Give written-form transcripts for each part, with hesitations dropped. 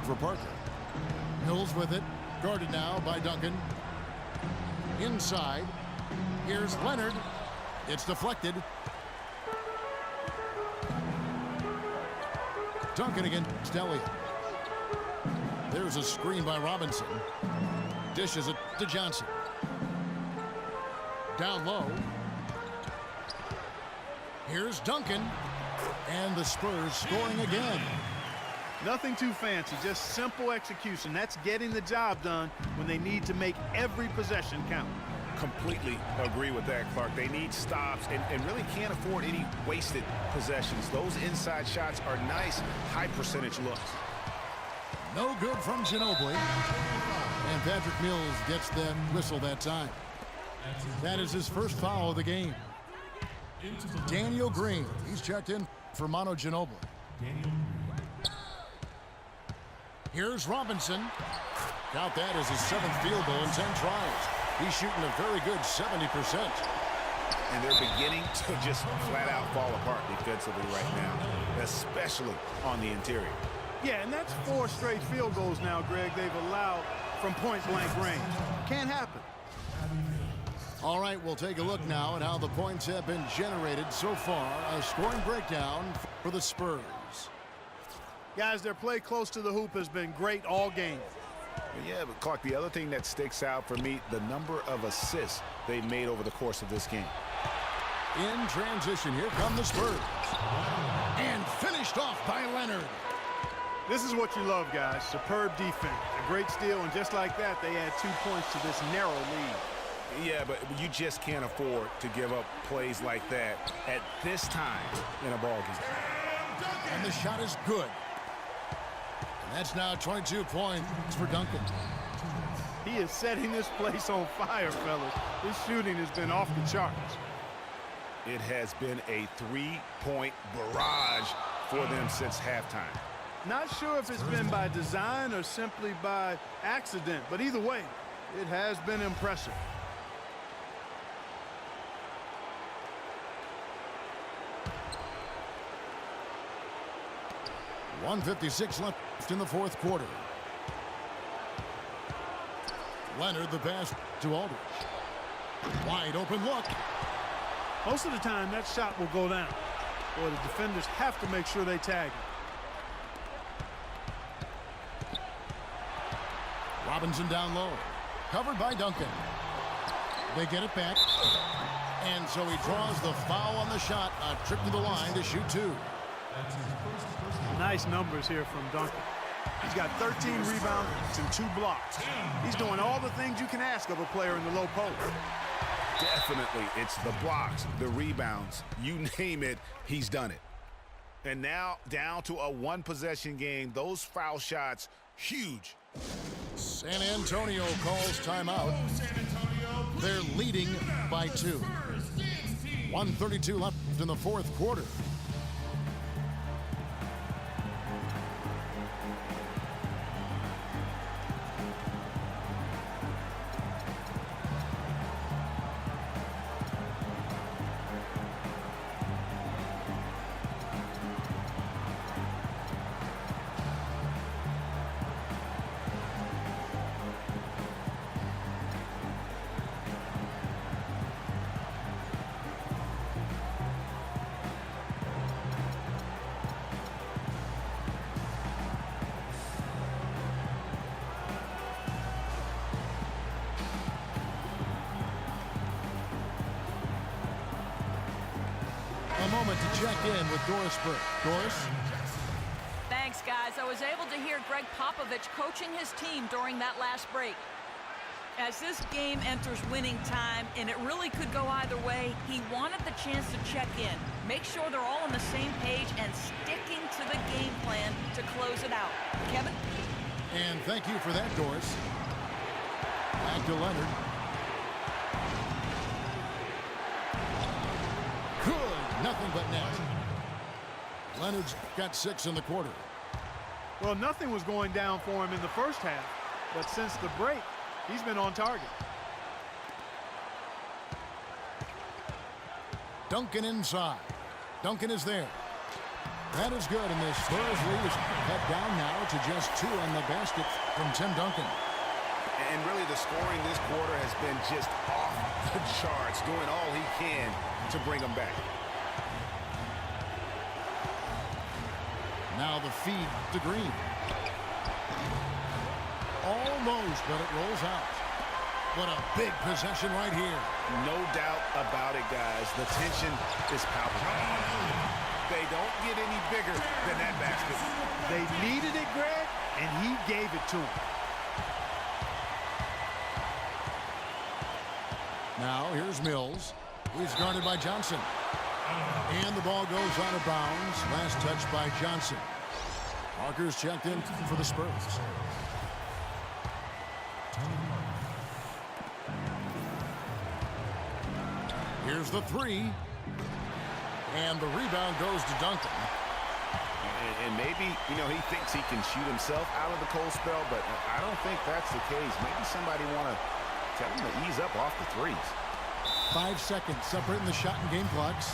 for Parker. Mills with it. Guarded now by Duncan. Inside. Here's Leonard. It's deflected. Duncan against Elliott. There's a screen by Robinson. Dishes it to Johnson. Down low. Here's Duncan. And the Spurs scoring again. Nothing too fancy, just simple execution. That's getting the job done when they need to make every possession count. Completely agree with that, Clark. They need stops and really can't afford any wasted possessions. Those inside shots are nice, high-percentage looks. No good from Ginobili. And Patrick Mills gets that whistle that time. That is his first foul of the game. Daniel Green, he's checked in for Manu Ginobili. Here's Robinson. Count that as his 7th field goal in 10 tries. He's shooting a very good 70%. And they're beginning to just flat out fall apart defensively right now, especially on the interior. Yeah, and that's 4 straight field goals now, Greg, they've allowed from point-blank range. Can't happen. All right, we'll take a look now at how the points have been generated so far. A scoring breakdown for the Spurs. Guys, their play close to the hoop has been great all game. Yeah, but Clark, the other thing that sticks out for me, the number of assists they've made over the course of this game. In transition, here come the Spurs. And finished off by Leonard. This is what you love, guys. Superb defense. A great steal, and just like that, they add 2 points to this narrow lead. Yeah, but you just can't afford to give up plays like that at this time in a ball game. And the shot is good. And that's now 22 points for Duncan. He is setting this place on fire, fellas. His shooting has been off the charts. It has been a 3-point barrage for them since halftime. Not sure if it's been by design or simply by accident, but either way, it has been impressive. .156 left in the 4th quarter. Leonard the pass to Aldridge. Wide open look. Most of the time, that shot will go down. Boy, the defenders have to make sure they tag him. Robinson down low. Covered by Duncan. They get it back. And so he draws the foul on the shot. A trip to the line to shoot 2. Nice numbers here from Duncan. He's got 13 rebounds and 2 blocks. He's doing all the things you can ask of a player in the low post. Definitely, it's the blocks, the rebounds, you name it, he's done it. And now down to a 1-possession game. Those foul shots, huge. San Antonio calls timeout. They're leading by 2. 1:32 left in the 4th quarter. A moment to check in with Doris Burke. Doris? Thanks, guys. I was able to hear Greg Popovich coaching his team during that last break. As this game enters winning time, and it really could go either way, he wanted the chance to check in, make sure they're all on the same page, and sticking to the game plan to close it out. Kevin? And thank you for that, Doris. Back to Leonard. Good. Nothing but net. Leonard's got 6 in the quarter. Well, nothing was going down for him in the first half, but since the break, he's been on target. Duncan inside. Duncan is there. That is good, and the Spurs lead is cut down now to just 2 on the basket from Tim Duncan. And really, the scoring this quarter has been just off the charts, doing all he can to bring them back. Now the feed to Green. Almost, but it rolls out. What a big possession right here. No doubt about it, guys. The tension is palpable. They don't get any bigger than that basket. They needed it, Greg, and he gave it to them. Now here's Mills. He's guarded by Johnson. And the ball goes out of bounds. Last touch by Johnson. Parker's checked in for the Spurs. Here's the 3. And the rebound goes to Duncan. And maybe, you know, he thinks he can shoot himself out of the cold spell, but I don't think that's the case. Maybe somebody want to tell him to ease up off the threes. 5 seconds separating the shot and game clocks.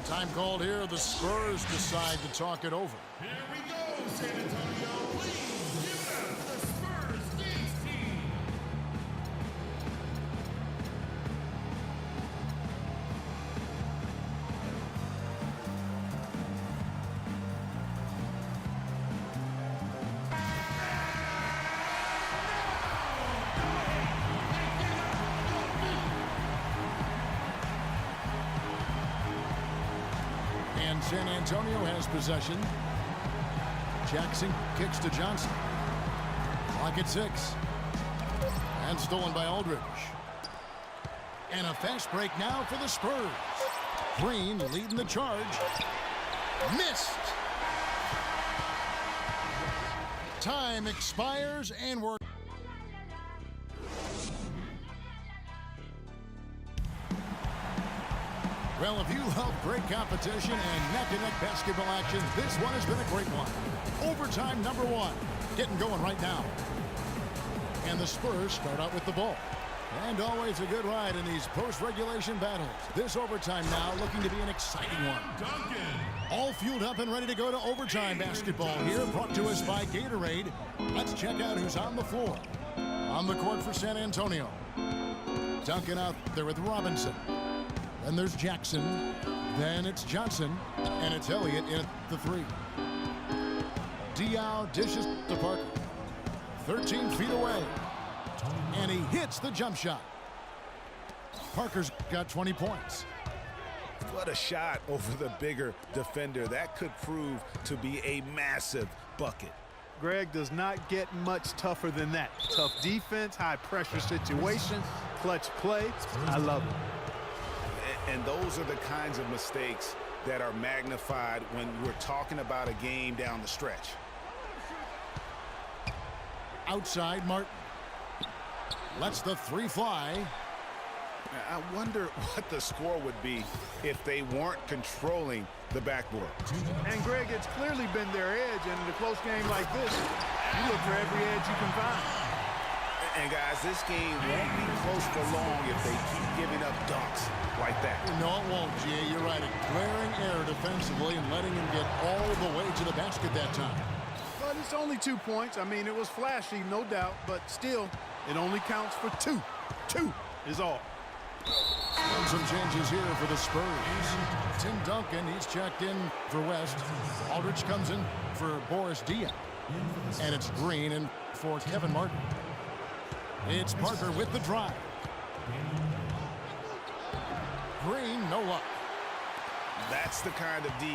Time called here. The Spurs decide to talk it over. Here we go, San Antonio. Please give it up for the Spurs Games team. And San Antonio has possession. Jackson kicks to Johnson. Clock at 6. And stolen by Aldridge. And a fast break now for the Spurs. Green leading the charge. Missed. Time expires and we're... Well, if you love great competition and neck-to-neck basketball action, this one has been a great one. Overtime number 1, getting going right now. And the Spurs start out with the ball. And always a good ride in these post-regulation battles. This overtime now looking to be an exciting one. Duncan. All fueled up and ready to go to overtime basketball here, brought to us by Gatorade. Let's check out who's on the floor. On the court for San Antonio. Duncan out there with Robinson. Then there's Jackson. Then it's Johnson. And it's Elliott in the 3. Diaw dishes to Parker. 13 feet away. And he hits the jump shot. Parker's got 20 points. What a shot over the bigger defender. That could prove to be a massive bucket. Greg does not get much tougher than that. Tough defense, high pressure situation, clutch play. I love it. And those are the kinds of mistakes that are magnified when we're talking about a game down the stretch. Outside, Martin. Lets the 3 fly. I wonder what the score would be if they weren't controlling the backboard. And Greg, it's clearly been their edge, and in a close game like this, you look for every edge you can find. And guys, this game won't be close for long if they keep giving up dunks like that. No, it won't, Jay. You're right. A glaring error defensively and letting him get all the way to the basket that time. But it's only 2 points. I mean, it was flashy, no doubt, but still, it only counts for 2. 2 is all. And some changes here for the Spurs. Tim Duncan, he's checked in for West. Aldridge comes in for Boris Diaw. And it's Green in for Kevin Martin. It's Parker with the drive. Green, no luck. That's the kind of D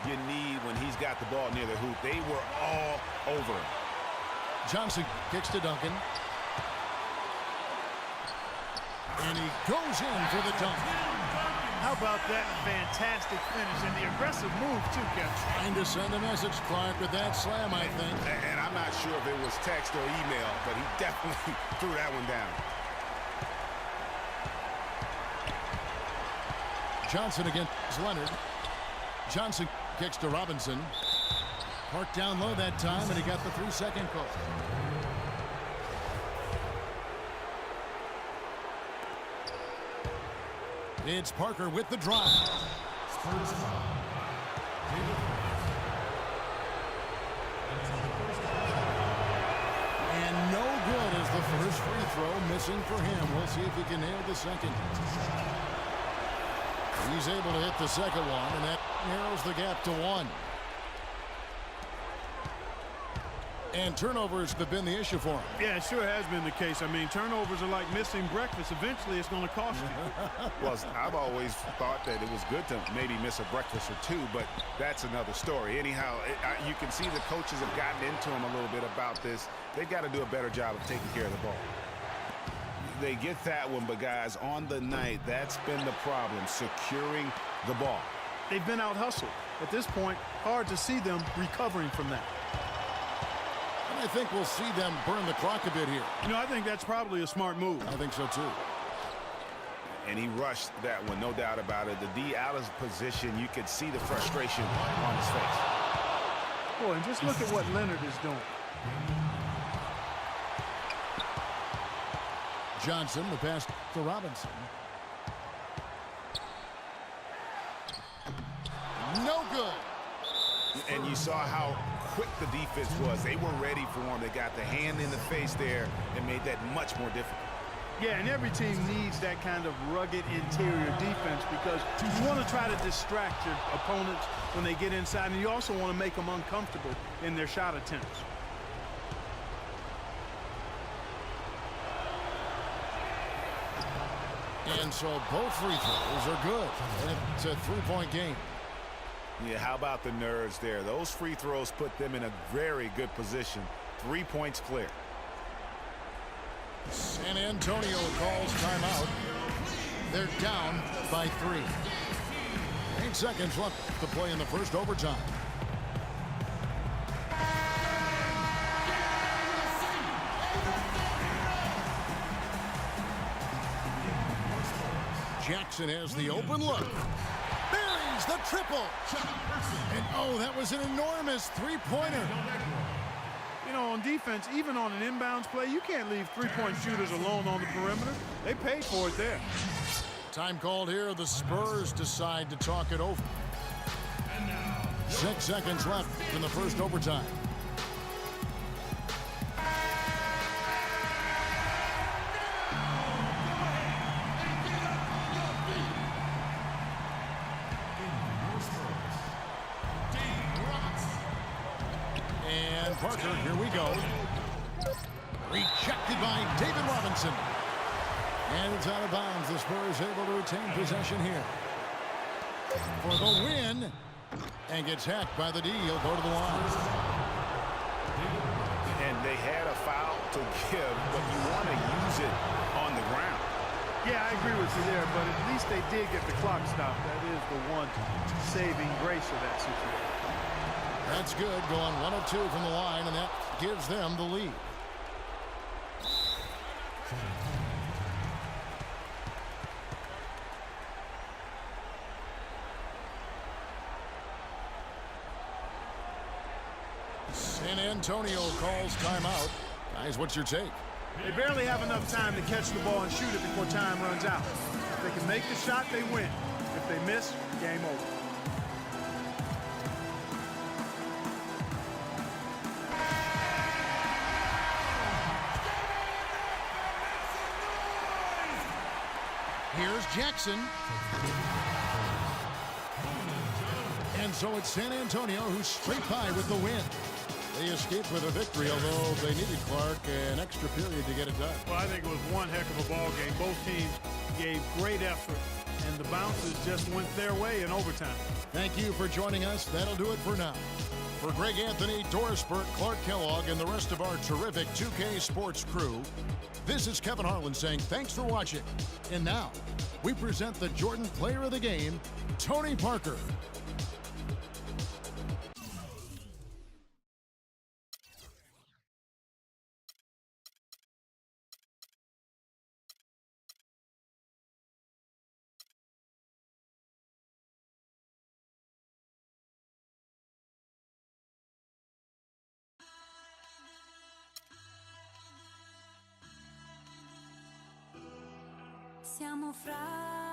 you need when he's got the ball near the hoop. They were all over him. Johnson kicks to Duncan. And he goes in for the dunk. How about that fantastic finish and the aggressive move, too, Kevin? Trying to send a message, Clark, with that slam, I think. And I'm not sure if it was text or email, but he definitely threw that one down. Johnson against Leonard. Johnson kicks to Robinson. Park down low that time, and he got the 3-second call. It's Parker with the drive. Spurs foul. And no good as the first free throw missing for him. We'll see if he can nail the second. He's able to hit the second one, and that narrows the gap to 1. And turnovers have been the issue for him. Yeah, it sure has been the case. I mean, turnovers are like missing breakfast. Eventually, it's going to cost you. Well, I've always thought that it was good to maybe miss a breakfast or two, but that's another story. Anyhow, you can see the coaches have gotten into him a little bit about this. They've got to do a better job of taking care of the ball. They get that one, but guys, on the night, that's been the problem, securing the ball. They've been out-hustled. At this point, hard to see them recovering from that. And I think we'll see them burn the clock a bit here. You know, I think that's probably a smart move. I think so, too. And he rushed that one, no doubt about it. The D out of position, you could see the frustration on his face. Boy, and just look at what Leonard is doing. Johnson, the pass to Robinson. No good. And you saw how quick the defense was. They were ready for him. They got the hand in the face there and made that much more difficult. Yeah, and every team needs that kind of rugged interior defense because you want to try to distract your opponents when they get inside, and you also want to make them uncomfortable in their shot attempts. And so both free throws are good. And it's a three-point game. Yeah, how about the nerves there? Those free throws put them in a very good position. 3 points clear. San Antonio calls timeout. They're down by 3. 8 seconds left to play in the first overtime. Jackson has the open look. Buries the triple. And oh, that was an enormous three-pointer. You know, on defense, even on an inbounds play, you can't leave three-point shooters alone on the perimeter. They paid for it there. Time called here. The Spurs decide to talk it over. 6 seconds left in the first overtime. And Parker, here we go. Rejected by David Robinson. And it's out of bounds. The Spurs able to retain possession here. For the win. And gets hacked by the D. He'll go to the line. And they had a foul to give, but you want to use it on the ground. Yeah, I agree with you there, but at least they did get the clock stopped. That is the one saving grace of that situation. That's good. Going 1 of 2 from the line, and that gives them the lead. San Antonio calls timeout. Guys, what's your take? They barely have enough time to catch the ball and shoot it before time runs out. If they can make the shot, they win. If they miss, game over. Here's Jackson. And so it's San Antonio who's straight by with the win. They escaped with a victory, although they needed Clark an extra period to get it done. Well, I think it was one heck of a ball game. Both teams gave great effort, and the bounces just went their way in overtime. Thank you for joining us. That'll do it for now. For Greg Anthony, Doris Burke, Clark Kellogg, and the rest of our terrific 2K Sports crew, this is Kevin Harlan saying thanks for watching. And now, we present the Jordan Player of the Game, Tony Parker. Siamo fra